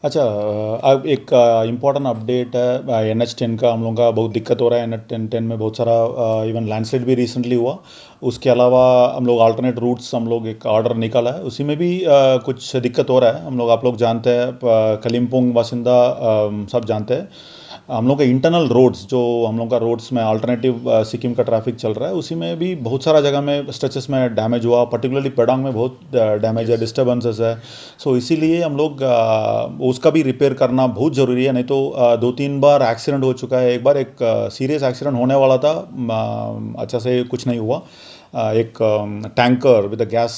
अच्छा, अब एक इम्पॉर्टेंट अपडेट है NH10 का। हम लोगों का बहुत दिक्कत हो रहा है NH10 में, बहुत सारा इवन लैंडस्लाइड भी रिसेंटली हुआ। उसके अलावा हम लोग अल्टरनेट रूट्स, हम लोग एक ऑर्डर निकाला है, उसी में भी कुछ दिक्कत हो रहा है। हम लोग, आप लोग जानते हैं, कलिम्पोंग वासिंदा सब जानते हैं। हम लोग का इंटरनल रोड्स, जो हम लोग का रोड्स में अल्टरनेटिव सिक्किम का ट्रैफिक चल रहा है, उसी में भी बहुत सारा जगह में स्ट्रेचेस में डैमेज हुआ। पर्टिकुलरली पेडांग में बहुत डैमेज है, डिस्टर्बेंसेस है। सो इसीलिए हम लोग उसका भी रिपेयर करना बहुत ज़रूरी है। नहीं तो 2-3 बार एक्सीडेंट हो चुका है। एक बार एक सीरियस एक्सीडेंट होने वाला था, अच्छा से कुछ नहीं हुआ। एक टैंकर विद गैस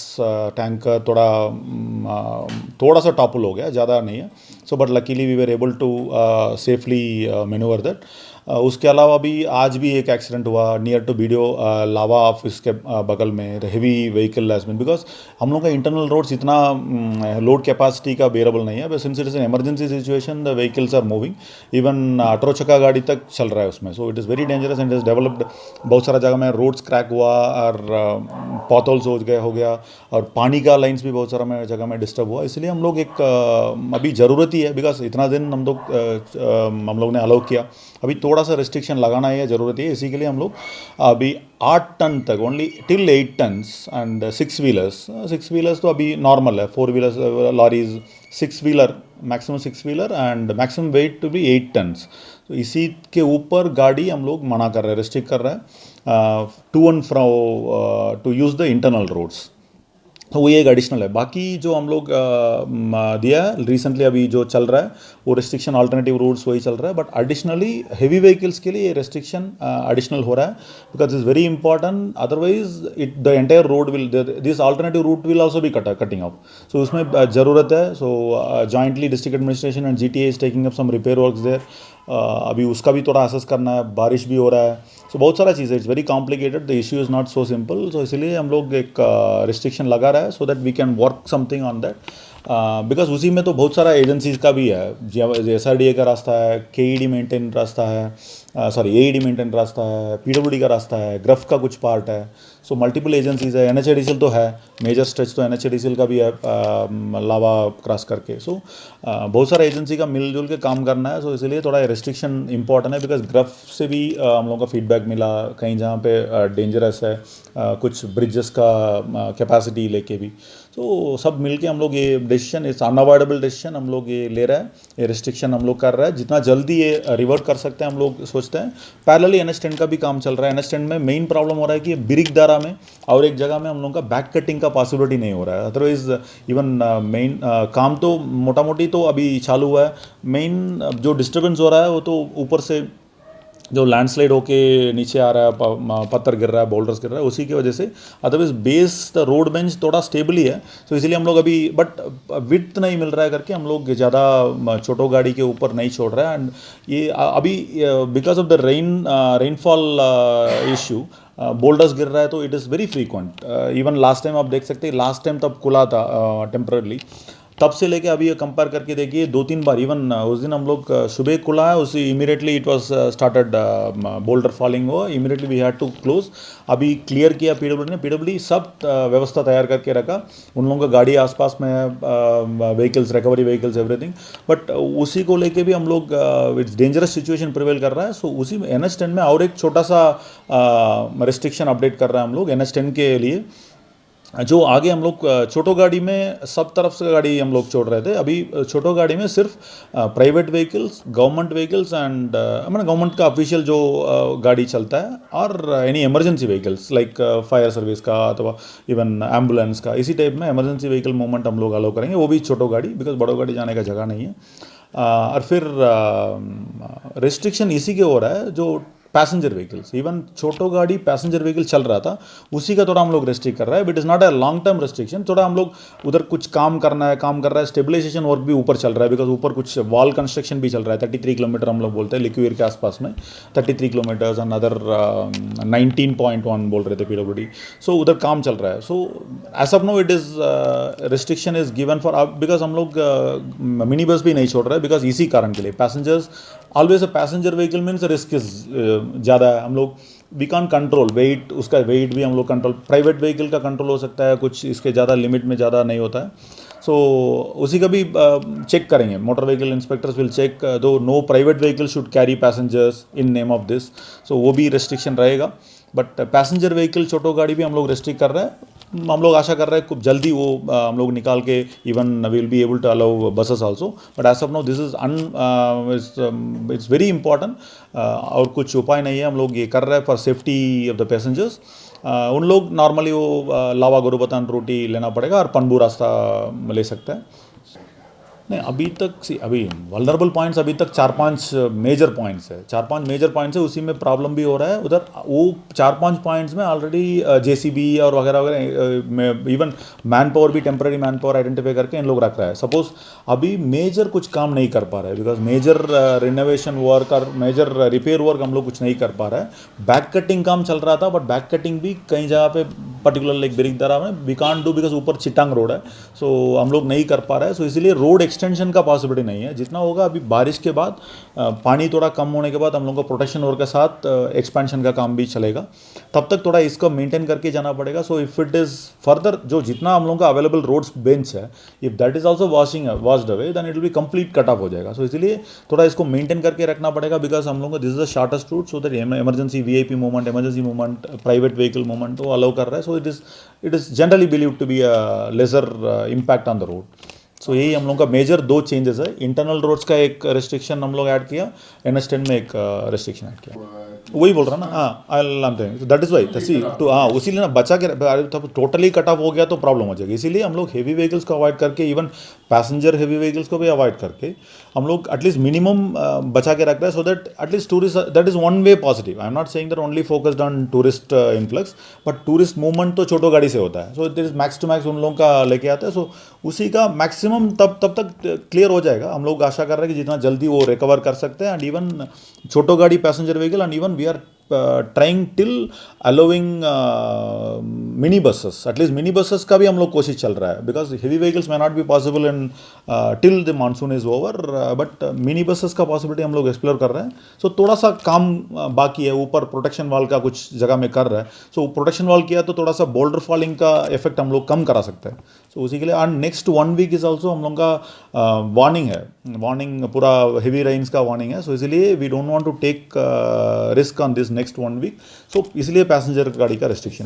टैंकर थोड़ा सा टॉपल हो गया, ज़्यादा नहीं है। So but luckily we were able to safely manoeuvre that. उसके अलावा भी आज भी एक एक्सीडेंट हुआ नियर टू वीडियो लावा ऑफिस के बगल में। Heavy vehicle has been, because हम लोग का इंटरनल रोड्स इतना लोड कैपेसिटी का बेरेबल नहीं है। But since it is an emergency situation, the vehicles are moving. Even 18 चक्का गाड़ी तक चल रहा है उसमें। So it is very dangerous and is developed. बहुत सारा जगह में रोड्स क्रैक हुआ और पॉथोल्स हो गया। और पानी का लाइन्स भी बहुत सारा में जगह में डिस्टर्ब हुआ। इसलिए हम लोग एक अभी ज़रूरत ही है, बिकॉज इतना दिन हम लोग ने अलाउ किया। अभी थोड़ा सा रिस्ट्रिक्शन लगाना है, ज़रूरत है। इसी के लिए हम लोग अभी 8 टन तक, only till 8 tons and 6 wheelers. 6 wheelers तो अभी नॉर्मल है। 4 wheelers, lorries, 6 wheeler, maximum 6 wheeler and maximum weight to be 8 tons. तो इसी के ऊपर गाड़ी हम लोग मना कर रहे हैं, रिस्ट्रिक्ट कर रहे हैं to and fro to use the internal roads. तो वो ये एक एडिशनल है। बाकी जो हम लोग दिया है रिसेंटली, अभी जो चल रहा है वो रिस्ट्रिक्शन अल्टरनेटिव रूट्स वही चल रहा है। बट एडिशनली हेवी व्हीकल्स के लिए ये रिस्ट्रिक्शन एडिशनल हो रहा है, because is very important. Otherwise it the entire road will, this alternative route will also भी कटिंग ऑफ। सो उसमें ज़रूरत है। So jointly district administration and GTA is taking up some repair works there. अभी उसका भी थोड़ा assess करना है। बारिश भी हो रहा है, सो बहुत सारा चीज़ है। It's very complicated, the issue is not so simple. So इसलिए हम लोग एक रिस्ट्रिक्शन लगा रहा है, so that we can work something on that. Because उसी में तो बहुत सारा एजेंसीज का भी है। SRDA का रास्ता है, KED मेंटेन रास्ता है, सॉरी AED मेंटेन रास्ता है, PWD का रास्ता है, ग्रफ का कुछ पार्ट है। सो मल्टीपल एजेंसीज है। NHADCL तो है, मेजर स्ट्रेच तो NHADCL का भी है, लावा क्रॉस करके। सो बहुत सारा एजेंसी का मिलजुल के काम करना है। सो इसलिए थोड़ा रिस्ट्रिक्शन इंपॉर्टेंट है, बिकॉज ग्रफ से भी हम लोगों का फीडबैक मिला कहीं जहाँ पे डेंजरस है, कुछ ब्रिजेस का कैपेसिटी लेके भी। तो सब मिलके हम लोग ये डिसीजन, इस अनअवॉइडेबल डिसीजन हम लोग ये ले रहा है। ये रिस्ट्रिक्शन हम लोग कर रहा है, जितना जल्दी ये रिवर्ट कर सकते हैं हम लोग सोचते हैं। पैरेलली NH10 का भी काम चल रहा है। NH10 में मेन प्रॉब्लम हो रहा है कि बिरिकदारा में और एक जगह में हम लोग का बैक कटिंग का पॉसिबिलिटी नहीं हो रहा है। अदरवाइज इवन मेन काम तो मोटा मोटी तो अभी चालू हुआ है। मेन जो डिस्टर्बेंस हो रहा है वो तो ऊपर से जो लैंडस्लाइड होके नीचे आ रहा है, पत्थर गिर रहा है, बोल्डर्स गिर रहा है, उसी की वजह से। Otherwise base the road bench थोड़ा स्टेबल ही है। तो इसलिए हम लोग अभी, बट विड्थ नहीं मिल रहा है करके हम लोग ज़्यादा छोटो गाड़ी के ऊपर नहीं छोड़ रहे हैं। एंड ये अभी because of the rainfall issue boulders गिर रहा है, तो it is very frequent. Even last time आप देख सकते हैं, लास्ट टाइम तब खुला था टेम्परली, तब से लेके अभी ये कंपेयर करके देखिए 2-3 बार। इवन उस दिन हम लोग सुबह खुला है, उसी immediately it was started boulder falling हुआ, immediately we had to close. अभी क्लियर किया PWD ने, PWD सब व्यवस्था तैयार करके रखा। उन लोगों का गाड़ी आसपास में है, vehicles, recovery vehicles, everything. But उसी को लेके भी हम लोग, इट्स डेंजरस सिचुएशन प्रिवेल कर रहा है। सो उसी में NH10 में और एक छोटा सा रिस्ट्रिक्शन अपडेट कर रहे हैं हम लोग NH10 के लिए। जो आगे हम लोग छोटो गाड़ी में सब तरफ से गाड़ी हम लोग छोड़ रहे थे, अभी छोटो गाड़ी में सिर्फ private vehicles, government vehicles and मैंने गवर्नमेंट का ऑफिशियल जो गाड़ी चलता है, और any emergency vehicles like fire service का अथवा इवन एम्बुलेंस का, इसी टाइप में इमरजेंसी व्हीकल मूवमेंट हम लोग अलाउ करेंगे, वो भी छोटो गाड़ी, बिकॉज बड़ो गाड़ी जाने का जगह नहीं है। और फिर रिस्ट्रिक्शन इसी के हो रहा है जो पैसेंजर व्हीकल्स, इवन छोटो गाड़ी पैसेंजर व्हीकल चल रहा था, उसी का थोड़ा हम लोग रेस्ट्रिक्ट कर रहा है। But is not a long term restriction. थोड़ा हम लोग उधर कुछ काम करना है, काम कर रहा है, स्टेबलाइजेशन वर्क भी ऊपर चल रहा है, बिकॉज ऊपर कुछ वॉल कंस्ट्रक्शन भी चल रहा है। 33 किलोमीटर हम लोग बोलते हैं लिक्विर के आसपास में, 33 किलोमीटर्स एंड अदर 19.1 बोल रहे थे PWD। सो उधर काम चल रहा है। So as of no it is restriction is given for, because हम लोग मिनी बस भी नहीं छोड़ रहे हैं, बिकॉज इसी कारण के लिए passengers, always a passenger vehicle means risk is ज़्यादा है। हम लोग वी कान कंट्रोल वेट, उसका वेट भी हम लोग कंट्रोल, प्राइवेट व्हीकल का कंट्रोल हो सकता है कुछ, इसके ज़्यादा लिमिट में ज़्यादा नहीं होता है। सो उसी का भी चेक करेंगे, motor vehicle inspectors will check, दो no private vehicle should carry passengers in name of this, so वो भी रेस्ट्रिक्शन रहेगा। बट पैसेंजर व्हीकल छोटो गाड़ी भी हम लोग रेस्ट्रिक्ट कर रहे हैं, हम लोग आशा कर रहे हैं खूब जल्दी वो हम लोग निकाल के even will be able to allow buses also, but as of now this is it's very important, और कुछ उपाय नहीं है, हम लोग ये कर रहे हैं for safety of the passengers. उन लोग नॉर्मली वो लावा गुरुबथान रोटी लेना पड़ेगा और पनबू रास्ता ले सकते हैं। नहीं अभी तक अभी वल्नरेबल पॉइंट्स अभी तक 4-5 मेजर पॉइंट्स है, 4-5 मेजर पॉइंट्स है, उसी में प्रॉब्लम भी हो रहा है उधर। वो 4-5 पॉइंट्स में ऑलरेडी जेसीबी और वगैरह वगैरह में इवन मैन पावर भी, टेम्पररी मैन पावर आइडेंटिफाई करके इन लोग रख रहा है। सपोज अभी मेजर कुछ काम नहीं कर पा रहा है बिकॉज मेजर रिनोवेशन वर्क और मेजर रिपेयर वर्क हम लोग कुछ नहीं कर पा रहा है। बैक कटिंग काम चल रहा था, बट बैक कटिंग भी कई जगह पे पर्टिकुलर लाइक बिरिकदरा में वी कांट डू बिकॉज ऊपर चिटांग रोड है, सो हम लोग नहीं कर पा रहे हैं। सो इसीलिए रोड एक्सटेंशन का पॉसिबिलिटी नहीं है। जितना होगा अभी बारिश के बाद, पानी थोड़ा कम होने के बाद हम लोग को प्रोटेक्शन वर्क के साथ एक्सपेंशन का काम भी चलेगा, तब तक थोड़ा इसको मेंटेन करके जाना पड़ेगा। So if it is further जो जितना हम लोग का अवेलेबल रोड्स बेंच है, if that is also washed away then it will be complete cut off हो जाएगा। सो इसलिए थोड़ा इसको मेंटेन करके रखना पड़ेगा बिकॉज हम लोग को this is the shortest route, so that emergency VIP movement, emergency movement, private vehicle movement वो अलाउ कर रहा है। So it is generally believe to be a lesser impact on the road. So यही हम लोग का मेजर दो changes है। इंटरनल रोड्स का एक रेस्ट्रिक्शन हम लोग ऐड किया, NH10 में एक रेस्ट्रिक्शन ऐड किया, वही बोल रहा ना। हाँ I that is why see to, हाँ उसीलिए ना बचा के, टोटली कट ऑफ हो गया तो प्रॉब्लम हो जाएगी। इसीलिए हम लोग हेवी व्हीकल्स को अवॉइड करके, इवन पैसेंजर हेवी व्हीकल्स को भी अवॉइड करके हम लोग एटलीस्ट मिनिमम बचा के रख रहे हैं, so that atleast tourist, that is one way positive. I am not saying that only focused on tourist influx, but tourist movement तो छोटो गाड़ी से होता है। So it is max to max उन लोगों का लेके आते हैं। सो उसी का मैक्सिमम तब तक क्लियर हो जाएगा। हम लोग आशा कर रहे हैं कि जितना जल्दी वो रिकवर कर सकते हैं। एंड इवन छोटो गाड़ी passenger vehicle and even we are trying till allowing mini buses, at least mini buses का भी हम लोग कोशिश चल रहा है because heavy vehicles may not be possible in till the monsoon is over, but mini buses का possibility हम लोग explore कर रहे हैं। so थोड़ा सा काम बाकी है, ऊपर प्रोटेक्शन वॉल का कुछ जगह में कर रहा है। so प्रोटेक्शन वॉल किया तो थोड़ा सा बोल्डर फॉलिंग का इफेक्ट हम लोग कम करा सकते हैं। so उसी के लिए and next 1 week is also हम लोग का वार्निंग है, वार्निंग पूरा हेवी रेन्स का वार्निंग है। so इसलिए we don't want to take risk on this next 1 week, so इसलिए पैसेंजर गाड़ी का रेस्ट्रिक्शन।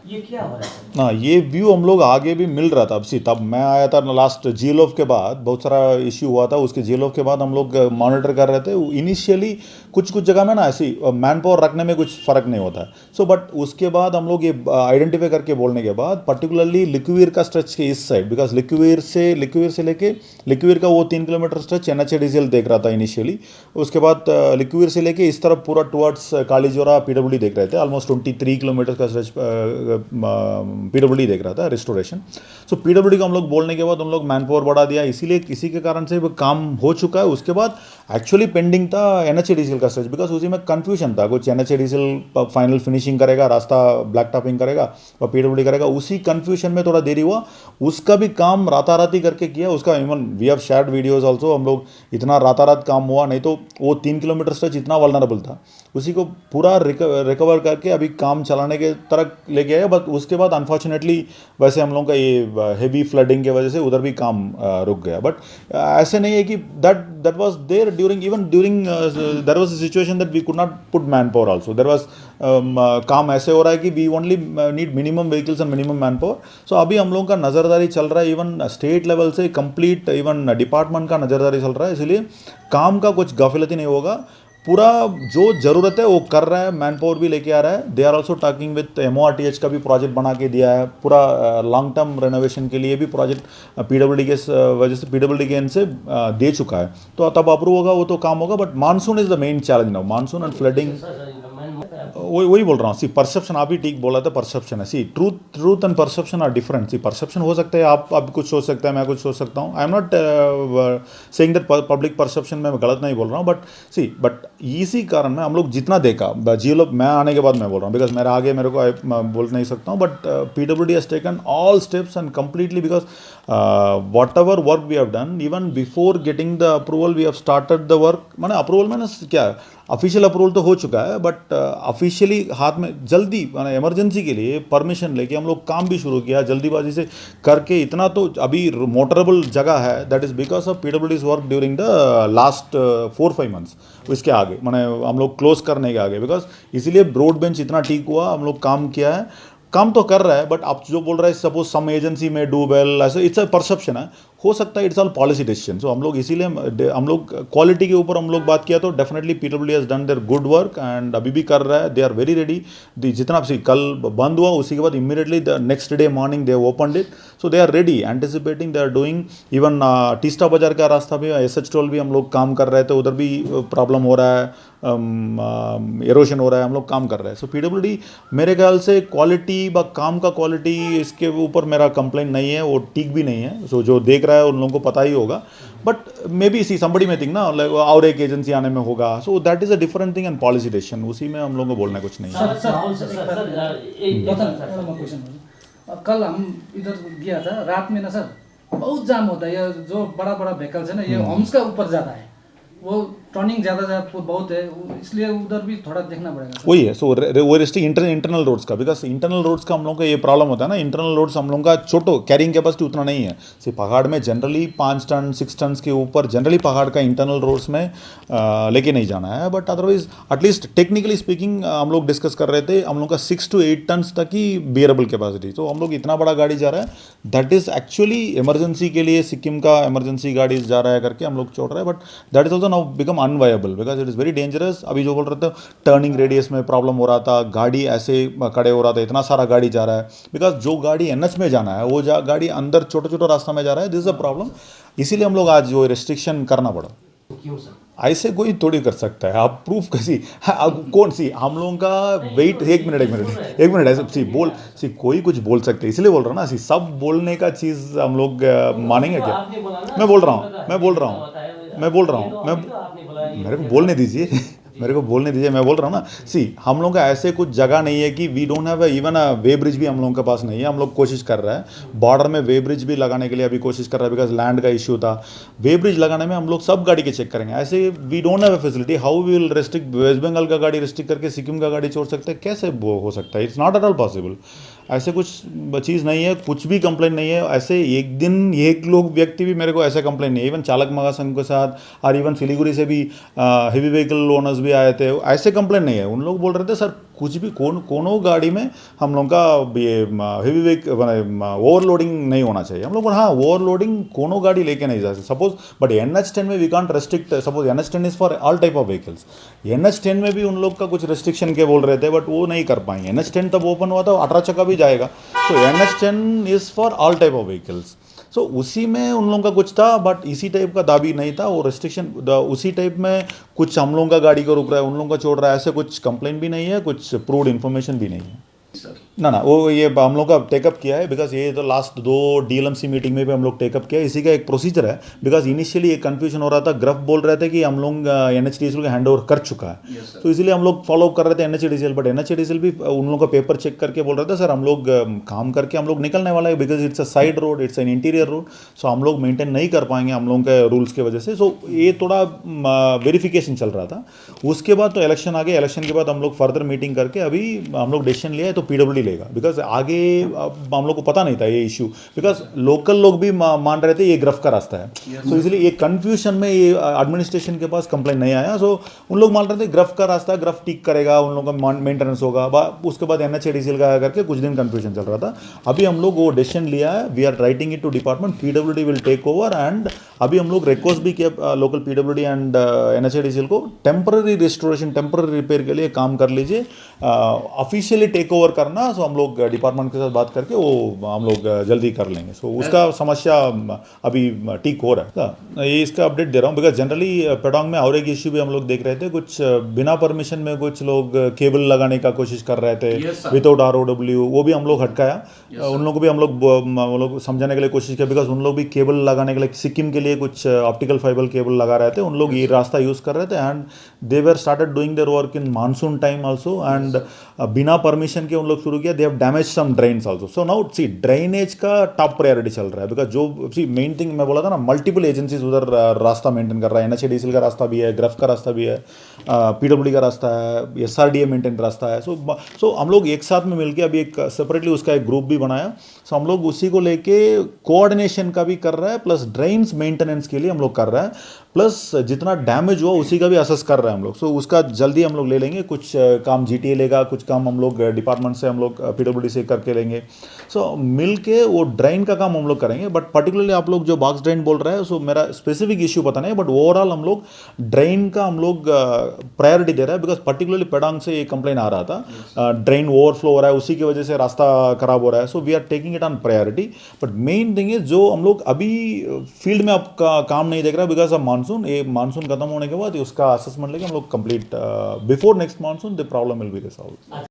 ये क्या हो रहा है? हाँ ये व्यू हम लोग आगे भी मिल रहा था। अब तब मैं आया था लास्ट GLOF के बाद, बहुत सारा इश्यू हुआ था, उसके GLOF के बाद हम लोग मॉनिटर कर रहे थे। इनिशियली कुछ जगह में ना ऐसी मैन पावर रखने में कुछ फ़र्क नहीं होता है। सो बट उसके बाद हम लोग ये आइडेंटिफाई करके बोलने के बाद, पर्टिकुलरली लिक्वीर का स्ट्रेच के इस साइड, बिकॉज लिक्वीर से लेके लिक्वीर का वो 3 किलोमीटर स्ट्रेच NH-ADCL देख रहा था इनिशियली। उसके बाद लिक्वीर से लेके इस तरफ पूरा टुवर्ड्स कालीजोरा PWD देख रहे थे, ऑलमोस्ट 23 किलोमीटर का स्ट्रेच PWD देख रहा था रिस्टोरेशन। सो PWD को हम लोग बोलने के बाद उन लोग मैन पावर बढ़ा दिया, इसीलिए इसी के कारण से वो काम हो चुका है। उसके बाद एक्चुअली पेंडिंग था NH-ADCL का स्ट्रेच, बिकॉज उसी में कन्फ्यूजन था, कुछ NH-ADCL फाइनल फिनिशिंग करेगा, रास्ता ब्लैक टॉपिंग करेगा और PWD करेगा, उसी कन्फ्यूजन में थोड़ा देरी हुआ। उसका भी काम राताराती करके किया उसका, even we have shared videos also. हम लोग इतना रातारात काम हुआ, नहीं तो वो 3 किलोमीटर स्ट्रेच इतना वल्नरेबल था, उसी को पूरा रिकवर करके अभी काम चलाने के तरफ लेके आए। बट उसके बाद अनफॉर्चुनेटली वैसे हम लोगों का ये हेवी फ्लडिंग के वजह से उधर भी काम रुक गया। बट ऐसे नहीं है कि that was there during there was a situation that we could not put manpower also. There was काम ऐसे हो रहा है कि we only need minimum vehicles and minimum manpower. So अभी हम लोगों का नज़रदारी चल रहा है, इवन स्टेट लेवल से कंप्लीट, इवन डिपार्टमेंट का नज़रदारी चल रहा है, इसलिए काम का कुछ गाफिलती नहीं होगा। पूरा जो ज़रूरत है वो कर रहा है, मैन पावर भी लेके आ रहा है। They are also talking with MORTH का भी प्रोजेक्ट बना के दिया है, पूरा लॉन्ग टर्म रेनोवेशन के लिए भी प्रोजेक्ट PWD के वजह से PWD के एंड से दे चुका है। तो तब अप्रूव होगा वो तो काम होगा। But monsoon is the main challenge now, monsoon and flooding. वही बोल रहा हूँ, सी परसेप्शन, आप ही ठीक बोला था, परसेप्शन है। See truth and perception are different. See perception हो सकता है, आप कुछ सोच सकते हैं, मैं कुछ सोच सकता हूँ। आई am not saying that public perception में गलत नहीं बोल रहा हूँ, बट इसी कारण में हम लोग जितना देखा GLOF मैं आने के बाद मैं बोल रहा हूँ, बिकॉज मेरे आगे मेरे को बोल नहीं सकता हूँ, but PWD has taken all steps and completely, because whatever work we have done, even before getting the approval we have started the work. मैंने अप्रूवल मैंने क्या ऑफिशियल अप्रूवल तो हो चुका है, बट ऑफिशियली हाथ में जल्दी इमरजेंसी के लिए परमिशन लेके हम लोग काम भी शुरू किया जल्दीबाजी से करके। इतना तो अभी मोटरेबल जगह है, that is because of PWD's work during the last 4-5 months. इसके आगे मैंने हम लोग क्लोज करने के आगे, बिकॉज इसीलिए ब्रॉड बेंच इतना ठीक हुआ, हम लोग काम किया है, काम तो कर रहा है। बट आप जो बोल रहे हैं सपोज सम एजेंसी में डू वेल, ऐसे इट्स अ परसेप्शन है, हो सकता है इट्स ऑल पॉलिसी डिसीजन। सो हम लोग इसीलिए हम लोग क्वालिटी के ऊपर हम लोग बात किया तो definitely PWD has done their good work and अभी भी कर रहा है, दे आर वेरी रेडी। जितना सी कल बंद हुआ उसी के बाद immediately the next day morning they opened it, so they are ready anticipating, they are doing. Even Teesta Bazar का रास्ता भी SH टोल भी हम लोग काम कर रहे थे, उधर भी प्रॉब्लम हो रहा है, एरोशन हो रहा है, हम लोग काम कर रहे हैं। सो PWD मेरे ख्याल से क्वालिटी व काम का क्वालिटी इसके ऊपर मेरा कंप्लेंट नहीं है, वो ठीक भी नहीं है। सो जो देख रहा है उन लोगों को पता ही होगा, but maybe see somebody में थिंक ना और एक एजेंसी आने में होगा, so that is a different thing and policy decision, उसी में हम लोगों को बोलना कुछ नहीं है। कल हम इधर गया था रात में ना सर, बहुत जाम होता है। ये जो बड़ा बड़ा व्हीकल्स है ना, ये होम्स का ऊपर जाता है, वो टर्निंग ज़्यादा बहुत है, इसलिए उधर भी थोड़ा देखना पड़ेगा। वही है, सो वो रिस्ट्रिक्ट इंटरनल रोड्स का, बिकॉज इंटरनल रोड्स का हम लोग का ये प्रॉब्लम होता है ना, इंटरनल रोड्स हम लोग का छोटो कैरिंग कैपेसिटी उतना नहीं है। सी पहाड़ में जनरली 5 टन 6 टन के ऊपर जनरली पहाड़ का इंटरनल रोड्स में लेके नहीं जाना है, but otherwise at least technically speaking हम लोग डिस्कस कर रहे थे, हम लोग का 6 to 8 टन तक ही बियरेबल कैपेसिटी। तो हम लोग इतना बड़ा गाड़ी जा रहा है, दैट इज़ एक्चुअली इमरजेंसी के लिए सिक्किम का इमरजेंसी गाड़ी जा रहा है करके हम लोग छोड़ रहे हैं, but that is also now become unviable because it is very dangerous. अभी जो बोल रहे थे टर्निंग रेडियस में प्रॉब्लम हो रहा था, गाड़ी ऐसे खड़े हो रहा था, इतना सारा गाड़ी जा रहा है, बिकॉज जो गाड़ी NH में जाना है वो गाड़ी अंदर छोटा छोटा रास्ता में जा रहा है, दिस इज अ प्रॉब्लम। इसीलिए हम लोग आज जो रिस्ट्रिक्शन करना पड़ा। क्यों सर? ऐसे कोई थोड़ी कर सकता है, आप प्रूफ कैसी कौन सी हम लोगों का वेट, एक मिनट ऐसे सी कोई कुछ बोल सकते हैं, इसलिए बोल रहा हूँ ना, सी सब बोलने का चीज़ हम लोग मानेंगे क्या? मैं बोल रहा हूँ, मेरे को बोलने दीजिए मैं बोल रहा हूँ ना। सी हम लोग का ऐसे कुछ जगह नहीं है कि we don't have even a weighbridge भी हम लोगों के पास नहीं है। हम लोग कोशिश कर रहे हैं बॉर्डर में वे ब्रिज भी लगाने के लिए, अभी कोशिश कर रहे हैं बिकॉज लैंड का इश्यू था। वे ब्रिज लगाने में हम लोग सब गाड़ी के चेक करेंगे, ऐसे we don't have a facility. How we will restrict West Bengal का गाड़ी रिस्ट्रिक्ट करके सिक्किम का गाड़ी छोड़ सकते हैं? कैसे वो हो सकता है? It's not at all possible. ऐसे कुछ चीज़ नहीं है, कुछ भी कंप्लेंट नहीं है। ऐसे एक दिन एक लोग व्यक्ति भी मेरे को ऐसे कंप्लेंट नहीं है, इवन चालक महासंघ के साथ और इवन सिलीगुड़ी से भी हेवी व्हीकल ओनर्स भी आए थे, ऐसे कंप्लेंट नहीं है। उन लोग बोल रहे थे सर कुछ भी कोनो गाड़ी में हम लोग का ये हेवी व्हीकल ओवरलोडिंग नहीं होना चाहिए। हम लोग हाँ ओवरलोडिंग कोनो गाड़ी लेके नहीं जा सकते सपोज, बट NH10 में we can't restrict. Suppose NH10 is for all type of vehicles, NH10 में भी उन लोग का कुछ रेस्ट्रिक्शन के बोल रहे थे, बट वो नहीं कर पाएंगे। NH10 तब ओपन हुआ था, 18 चक्का भी जाएगा, तो NH10 is for all type of vehicles. So उसी में उन लोगों का कुछ था, बट इसी टाइप का दाबी नहीं था, वो रेस्ट्रिक्शन उसी टाइप में कुछ हम लोगों का गाड़ी को रुक रहा है, उन लोगों का छोड़ रहा है, ऐसे कुछ कंप्लेंट भी नहीं है, कुछ प्रूव्ड इन्फॉर्मेशन भी नहीं है। ना वो ये हम लोग का टेकअप किया है, बिकॉज ये तो लास्ट 2 DLMC मीटिंग में भी हम लोग टेकअप किया है। इसी का एक प्रोसीजर है, बिकॉज इनिशियली एक कन्फ्यूजन हो रहा था, ग्रफ बोल रहे थे कि हम लोग NHDCL को हैंड ओवर कर चुका है, तो इसीलिए हम लोग फॉलो कर रहे थे NHDCL, बट NHDCL भी उन लोगों का पेपर चेक करके बोल रहे थे सर हम लोग काम करके हम लोग निकलने वाला है, because it's a side road, it's an interior road, so हम लोग मेंटेन नहीं कर पाएंगे हम लोगों के रूल्स की वजह से। सो ये थोड़ा वेरिफिकेशन चल रहा था। उसके बाद तो इलेक्शन आ गया, इलेक्शन के बाद हम लोग फर्दर मीटिंग करके अभी हम लोग डिसीजन लिया है, तो PWD लेगा, बिकॉज आगे हम लोग को पता नहीं था ये इशू, बिकॉज लोकल लोग भी मान रहे थे ये ग्रफ का रास्ता है, तो इसलिए ये कंफ्यूजन में ये एडमिनिस्ट्रेशन के पास कंप्लेंट नहीं आया। सो उन लोग मान रहे थे ग्रफ का रास्ता, ग्रफ ठीक करेगा, उन लोगों का मेंटेनेंस होगा, उसके बाद NHDCL का करके कुछ दिन कंफ्यूजन चल रहा था। अभी हम लोग वो डिसीजन लिया है, we are writing it to department, PWD will take over, and अभी हम लोग रिक्वेस्ट भी किया लोकल PWD एंड NHDCL को टेम्पररी रिस्टोरेशन, टेम्पररी रिपेयर के लिए काम कर लीजिए, ऑफिशियली टेक ओवर करना। सो हम लोग डिपार्टमेंट के साथ बात करके वो हम लोग जल्दी कर लेंगे। सो उसका समस्या अभी ठीक हो रहा है। ये इसका अपडेट दे रहा हूँ, बिकॉज जनरली पेडोंग में और एक इश्यू भी हम लोग देख रहे थे, कुछ बिना परमिशन में कुछ लोग केबल लगाने का कोशिश कर रहे थे विदाउट ROW, वो भी हम लोग हटकाया। उन लोगों को भी हम लोग समझाने के लिए कोशिश किया, बिकॉज उन लोग भी केबल लगाने के लिए सिक्किम के लिए कुछ ऑप्टिकल फाइबर केबल लगा रहे थे, उन लोग ये रास्ता यूज़ कर रहे थे, and they were started doing their work in monsoon time also, and बिना परमिशन के उन लोग शुरू शुरू किया, they have damage some drains also. So now see drainage का टॉप प्रायोरिटी चल रहा है, बिकॉज जो सी मेन थिंग मैं बोला था ना, मल्टीपल एजेंसीज उधर रास्ता मेंटेन कर रहा है. NHADCL का रास्ता भी है, ग्रफ का रास्ता भी है, PWD का रास्ता है, SRDA मेंटेन रास्ता है. सो हम लोग एक साथ में मिलके अभी एक सेपरेटली उसका एक ग्रुप भी बनाया. सो हम लोग उसी को लेके कोऑर्डिनेशन का भी कर रहा है, प्लस ड्रेन्स मेंटेनेंस के लिए हम लोग कर रहे हैं, प्लस जितना डैमेज हुआ उसी का भी असेस कर रहे हैं हम लोग. सो उसका जल्दी हम लोग ले लेंगे. कुछ काम GTA लेगा, कुछ काम हम लोग डिपार्टमेंट से, हम लोग PWD से करके लेंगे. सो मिल के वो ड्रेन का काम हम लोग करेंगे. बट पर्टिकुलरली आप लोग जो बॉक्स ड्रेन बोल रहे हैं, सो मेरा स्पेसिफिक इश्यू पता नहीं है, बट ओवरऑल हम लोग ड्रेन का हम लोग प्रायोरिटी दे रहे हैं. बिकॉज पर्टिकुलरली पेडांग से ये कंप्लेन आ रहा था, ड्रेन ओवरफ्लो हो रहा है, उसी की वजह से रास्ता खराब हो रहा है. So we are taking it on priority. But main thing is जो हम लोग अभी फील्ड में आपका काम नहीं देख रहा बिकॉज ऑफ मानसून. ये मानसून खत्म होने के बाद उसका असेसमेंट लेके हम लोग complete before next monsoon the problem will be resolve.